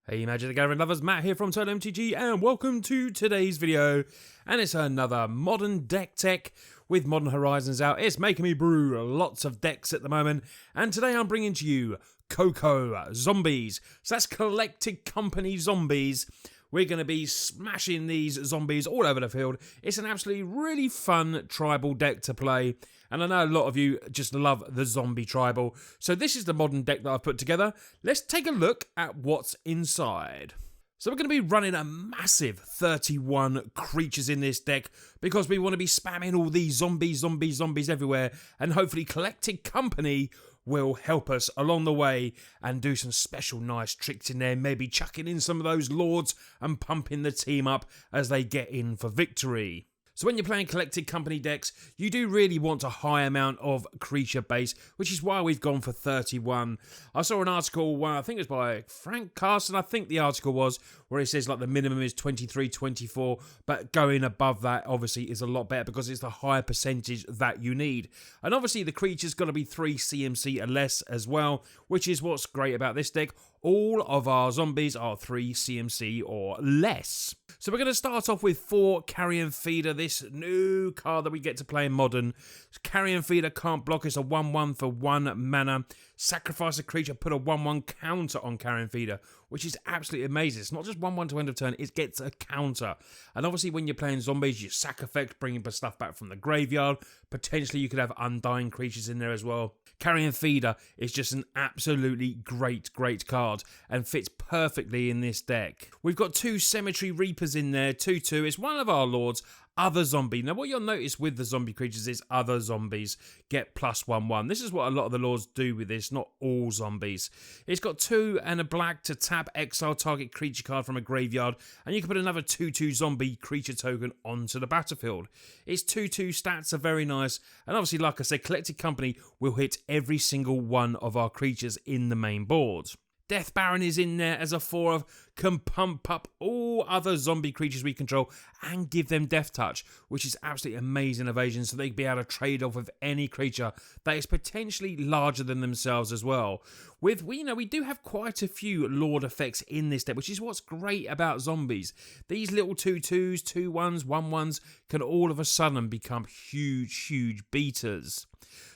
Hey Magic the Gathering lovers, Matt here from Total MTG and welcome to today's video. And it's another modern deck tech with Modern Horizons out. It's making me brew lots of decks at the moment. And today I'm bringing to you Coco Zombies. So that's Collected Company Zombies. We're going to be smashing these zombies all over the field. It's an absolutely really fun tribal deck to play. And I know a lot of you just love the zombie tribal. So this is the modern deck that I've put together. Let's take a look at what's inside. So we're going to be running a massive 31 creatures in this deck because we want to be spamming all these zombies everywhere. And hopefully Collected Company will help us along the way and do some special nice tricks in there. Maybe chucking in some of those lords and pumping the team up as they get in for victory. So when you're playing Collected Company decks, you do really want a high amount of creature base, which is why we've gone for 31. I saw an article, I think it was by Frank Carson, I think the article was, where it says like the minimum is 23, 24, but going above that obviously is a lot better because it's the higher percentage that you need. And obviously the creature's got to be 3 CMC or less as well, which is what's great about this deck. All of our zombies are 3 CMC or less. So we're going to start off with 4 Carrion Feeder, this new card that we get to play in Modern. Carrion Feeder can't block, it's a 1-1 for 1 mana. Sacrifice a creature, put a 1-1 counter on Carrion Feeder, which is absolutely amazing. It's not just 1-1 to end of turn, it gets a counter. And obviously when you're playing zombies, you sack effect, bringing stuff back from the graveyard. Potentially you could have undying creatures in there as well. Carrion Feeder is just an absolutely great card and fits perfectly in this deck. We've got 2 Cemetery Reapers in there, 2/2. It's one of our lords. Other zombie. Now what you'll notice with the zombie creatures is other zombies get +1/1. This is what a lot of the lords do with this, not all zombies. It's got 2 and a black to tap, exile target creature card from a graveyard, and you can put another 2/2 zombie creature token onto the battlefield. Its 2/2 stats are very nice, and obviously like I said, Collected Company will hit every single one of our creatures in the main board. Death Baron is in there as a 4 can pump up all other zombie creatures we control and give them Death Touch, which is absolutely amazing evasion, so they can be able to trade off with any creature that is potentially larger than themselves as well. We do have quite a few Lord effects in this deck, which is what's great about zombies. These little 2/2s, 2/1s, 1/1s can all of a sudden become huge beaters.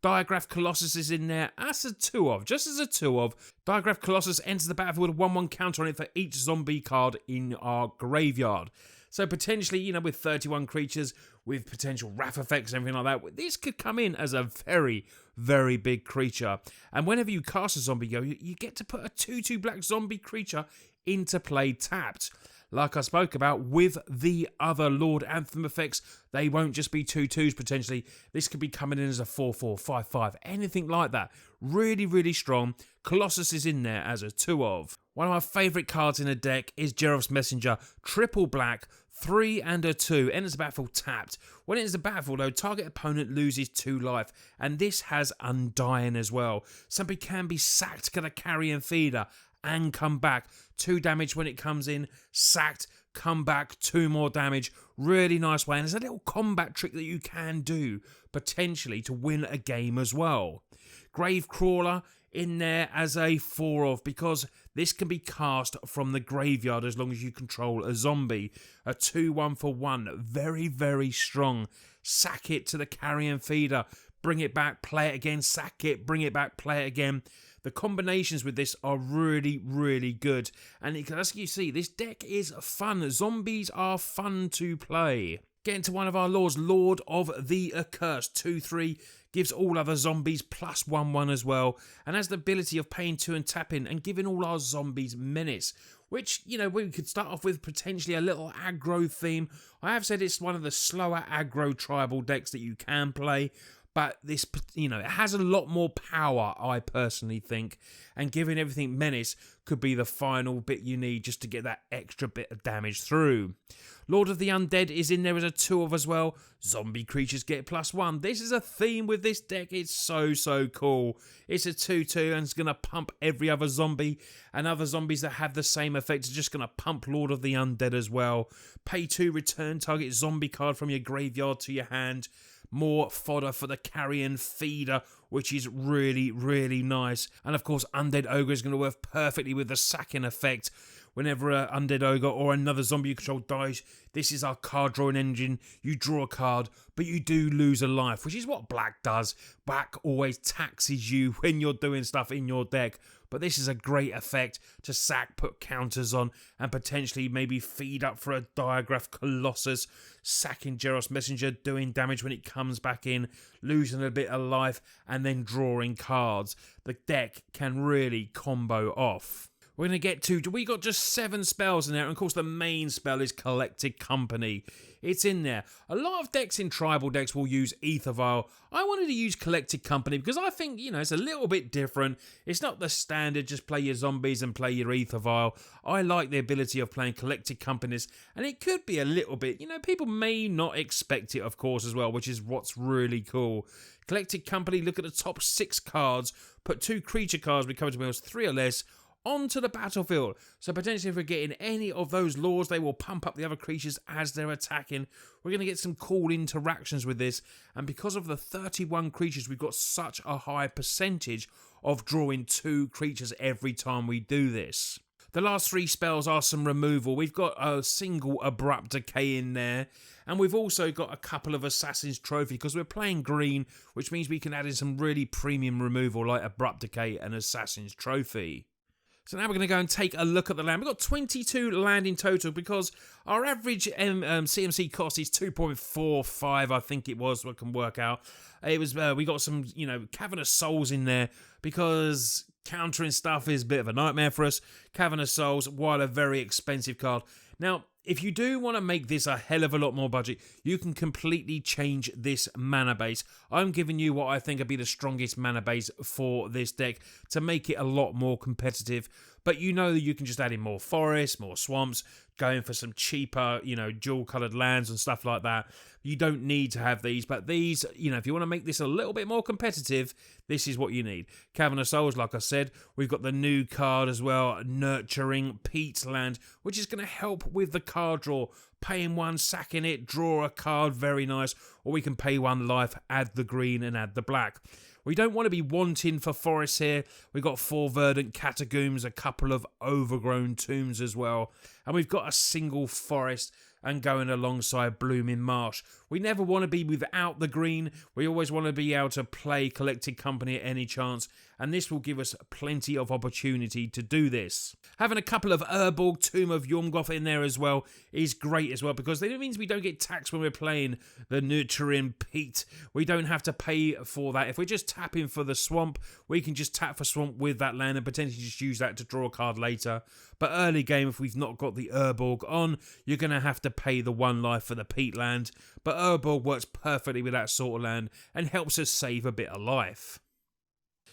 Diagraph Colossus is in there as a 2 just as a 2. Diagraph Colossus enters the battlefield with a 1/1 counter on it for each zombie card in our graveyard. So potentially, with 31 creatures, with potential wrath effects and everything like that, this could come in as a very big creature. And whenever you cast a zombie, you get to put a 2/2 black zombie creature into play tapped. Like I spoke about with the other Lord Anthem effects, they won't just be 2/2s potentially. This could be coming in as a 4/4, 5/5, anything like that. Really strong. Colossus is in there as a 2. One of my favourite cards in the deck is Geralf's Messenger. Triple black, 3 and a 2. Enters the battlefield tapped. When it enters the battlefield though, target opponent loses 2 life. And this has Undying as well. Somebody can be sacked, get a Carrion Feeder and come back. 2 damage when it comes in, sacked, come back, 2 more damage. Really nice way, and there's a little combat trick that you can do potentially to win a game as well. Gravecrawler in there as a 4 because this can be cast from the graveyard as long as you control a zombie. A 2/1 for 1, very strong. Sack it to the Carrion Feeder, bring it back, play it again, sack it, bring it back, play it again. The combinations with this are really good. And as you see, this deck is fun. Zombies are fun to play. Get into one of our lords, Lord of the Accursed. 2/3 gives all other zombies +1/1 as well. And has the ability of paying 2 and tapping and giving all our zombies menace. Which, we could start off with potentially a little aggro theme. I have said it's one of the slower aggro tribal decks that you can play. But this, it has a lot more power, I personally think. And giving everything menace could be the final bit you need just to get that extra bit of damage through. Lord of the Undead is in there as a 2 as well. Zombie creatures get +1. This is a theme with this deck. It's so cool. It's a 2/2 and it's going to pump every other zombie. And other zombies that have the same effect are just going to pump Lord of the Undead as well. Pay 2, return target zombie card from your graveyard to your hand. More fodder for the Carrion Feeder, which is really nice. And of course, Undead Ogre is going to work perfectly with the sacking effect. whenever an undead ogre or another zombie you control dies, this is our card drawing engine. You draw a card, but you do lose a life, which is what black does. Black always taxes you when you're doing stuff in your deck. But this is a great effect to sack, put counters on, and potentially maybe feed up for a Diagraph Colossus, sacking Geros Messenger, doing damage when it comes back in, losing a bit of life, and then drawing cards. The deck can really combo off. We're going to get to, we got just 7 spells in there, and of course the main spell is Collected Company. It's in there. A lot of decks in tribal decks will use Ether Vial. I wanted to use Collected Company because I think, it's a little bit different. It's not the standard, just play your zombies and play your Ether Vial. I like the ability of playing Collected Companies, and it could be a little bit, people may not expect it, of course, as well, which is what's really cool. Collected Company, look at the top 6 cards, put 2 creature cards, we cover to wheels 3 or less, onto the battlefield. So potentially if we're getting any of those laws, they will pump up the other creatures as they're attacking. We're going to get some cool interactions with this. And because of the 31 creatures, we've got such a high percentage of drawing 2 creatures every time we do this. The last 3 spells are some removal. We've got a single Abrupt Decay in there. And we've also got a couple of Assassin's Trophy because we're playing green, which means we can add in some really premium removal like Abrupt Decay and Assassin's Trophy. So now we're going to go and take a look at the land. We've got 22 land in total because our average CMC cost is 2.45, I think it was, what I can work out. It was we got some, Cavernous Souls in there because countering stuff is a bit of a nightmare for us. Cavernous Souls, while a very expensive card. Now, if you do want to make this a hell of a lot more budget, you can completely change this mana base. I'm giving you what I think would be the strongest mana base for this deck to make it a lot more competitive. But you know that you can just add in more forests, more swamps, going for some cheaper, dual-coloured lands and stuff like that. You don't need to have these, but these, if you want to make this a little bit more competitive, this is what you need. Cavernous Souls, like I said, we've got the new card as well, Nurturing Peatland, which is going to help with the card draw. Paying 1, sacking it, draw a card, very nice. Or we can pay 1 life, add the green and add the black. We don't want to be wanting for forests here. We've got 4 verdant catacombs, a couple of overgrown tombs as well. And we've got a single forest and going alongside Blooming Marsh. We never want to be without the green. We always want to be able to play Collected Company at any chance. And this will give us plenty of opportunity to do this. Having a couple of Urborg, Tomb of Yumgoth in there as well is great as well because it means we don't get taxed when we're playing the Nurturing Peat. We don't have to pay for that. If we're just tapping for the swamp, we can just tap for swamp with that land and potentially just use that to draw a card later. But early game, if we've not got the Urborg on, you're going to have to pay the 1 life for the peat land. But Urborg works perfectly with that sort of land and helps us save a bit of life.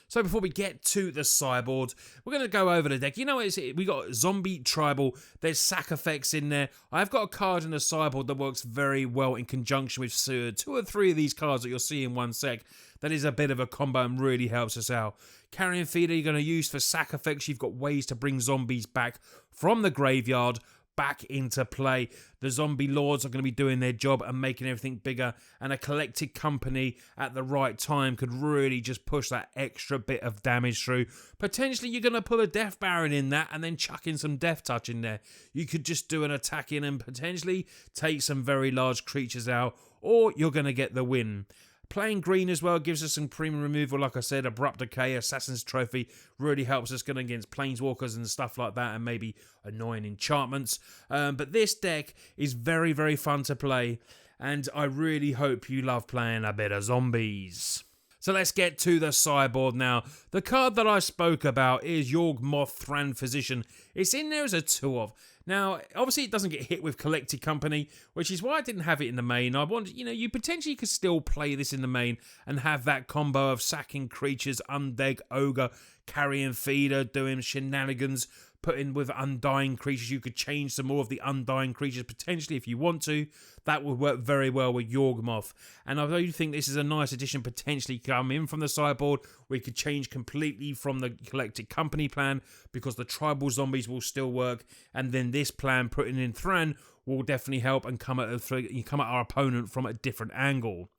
So before we get to the sideboard, we're going to go over the deck. We got Zombie Tribal. There's sack effects in there. I've got a card in the sideboard that works very well in conjunction with 2 or 3 of these cards that you'll see in 1 sec. That is a bit of a combo and really helps us out. Carrion Feeder you're going to use for sack effects. You've got ways to bring zombies back from the graveyard back into play. The zombie lords are going to be doing their job and making everything bigger, and a Collected Company at the right time could really just push that extra bit of damage through. Potentially you're going to pull a Death Baron in that and then chuck in some Death Touch in there. You could just do an attack in and potentially take some very large creatures out, or you're going to get the win. Playing green as well gives us some premium removal, like I said, Abrupt Decay, Assassin's Trophy, really helps us going against Planeswalkers and stuff like that, and maybe annoying enchantments. But this deck is very, very fun to play, and I really hope you love playing a bit of zombies. So let's get to the sideboard now. The card that I spoke about is Yawgmoth Thran Physician. It's in there as a 2-of. Now, obviously it doesn't get hit with Collected Company, which is why I didn't have it in the main. I wanted, you potentially could still play this in the main and have that combo of sacking creatures, Undead Ogre, Carrion Feeder, doing shenanigans, put in with Undying creatures. You could change some more of the Undying creatures potentially if you want to. That would work very well with Yawgmoth. And I do think this is a nice addition potentially come in from the sideboard. We could change completely from the Collected Company plan because the tribal zombies will still work. And then this plan, putting in Thran, will definitely help and come at our opponent from a different angle.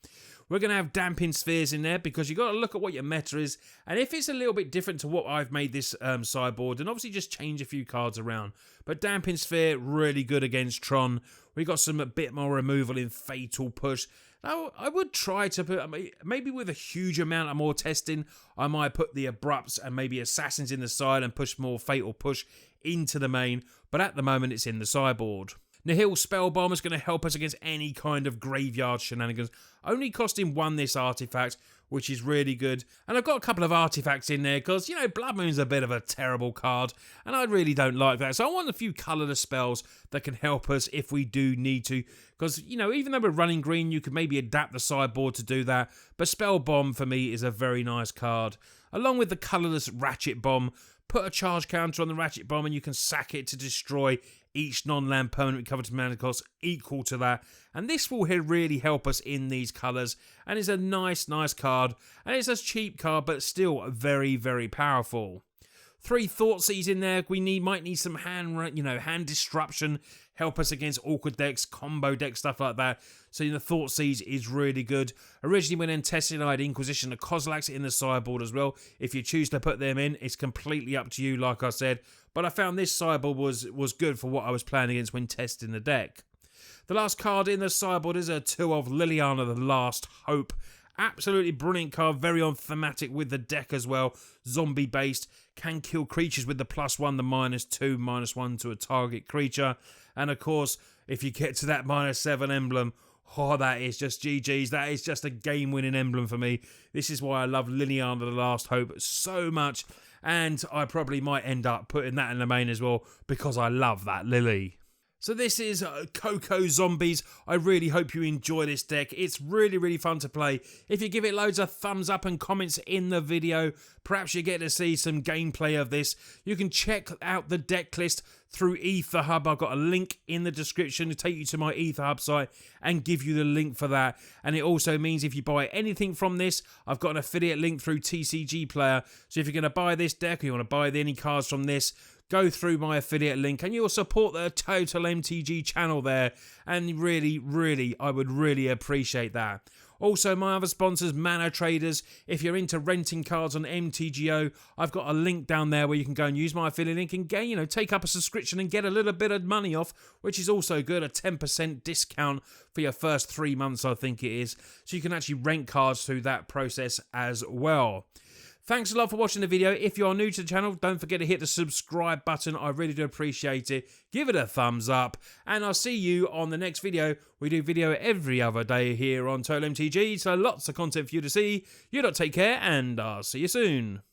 We're going to have Damping Spheres in there because you've got to look at what your meta is. And if it's a little bit different to what I've made this sideboard, then obviously just change a few cards around. But Damping Sphere, really good against Tron. We got a bit more removal in Fatal Push. Now, I would try to put, maybe with a huge amount of more testing, I might put the Abrupts and maybe Assassins in the side and push more Fatal Push into the main. But at the moment, it's in the sideboard. Nihil Spellbomb is going to help us against any kind of graveyard shenanigans, only costing 1 this artifact, which is really good. And I've got a couple of artifacts in there because, you know, Blood Moon's a bit of a terrible card, and I really don't like that. So I want a few colourless spells that can help us if we do need to. Because, you know, even though we're running green, you could maybe adapt the sideboard to do that. But Spellbomb, for me, is a very nice card. Along with the colourless Ratchet Bomb, put a charge counter on the Ratchet Bomb and you can sack it to destroy each non-land permanent recovered to mana cost equal to that. And this will really help us in these colours. And it's a nice card. And it's a cheap card, but still very, very powerful. 3 Thoughtseize in there. We might need some hand disruption. Help us against awkward decks, combo decks, stuff like that. So the Thoughtseize is really good. Originally when in testing, I had Inquisition of Kozilek's in the sideboard as well. If you choose to put them in, it's completely up to you, like I said. But I found this sideboard was good for what I was playing against when testing the deck. The last card in the sideboard is a 2 of Liliana, the Last Hope. Absolutely brilliant card, very on thematic with the deck as well. Zombie based, can kill creatures with the +1, the -2, -1 to a target creature. And of course, if you get to that -7 emblem, oh, that is just GG's. That is just a game-winning emblem for me. This is why I love Liliana, the Last Hope so much. And I probably might end up putting that in the main as well because I love that Lily. So this is Coco Zombies. I really hope you enjoy this deck. It's really, really fun to play. If you give it loads of thumbs up and comments in the video, perhaps you get to see some gameplay of this. You can check out the deck list through Ether Hub. I've got a link in the description to take you to my Ether Hub site and give you the link for that. And it also means if you buy anything from this, I've got an affiliate link through TCG Player. So if you're going to buy this deck or you want to buy any cards from this, go through my affiliate link and you'll support the Total MTG channel there. And really, I would really appreciate that. Also, my other sponsors, Mana Traders. If you're into renting cards on MTGO, I've got a link down there where you can go and use my affiliate link and get, take up a subscription and get a little bit of money off, which is also good, a 10% discount for your first 3 months, I think it is. So you can actually rent cards through that process as well. Thanks a lot for watching the video. If you are new to the channel, don't forget to hit the subscribe button. I really do appreciate it. Give it a thumbs up. And I'll see you on the next video. We do video every other day here on Total MTG. So lots of content for you to see. You lot take care and I'll see you soon.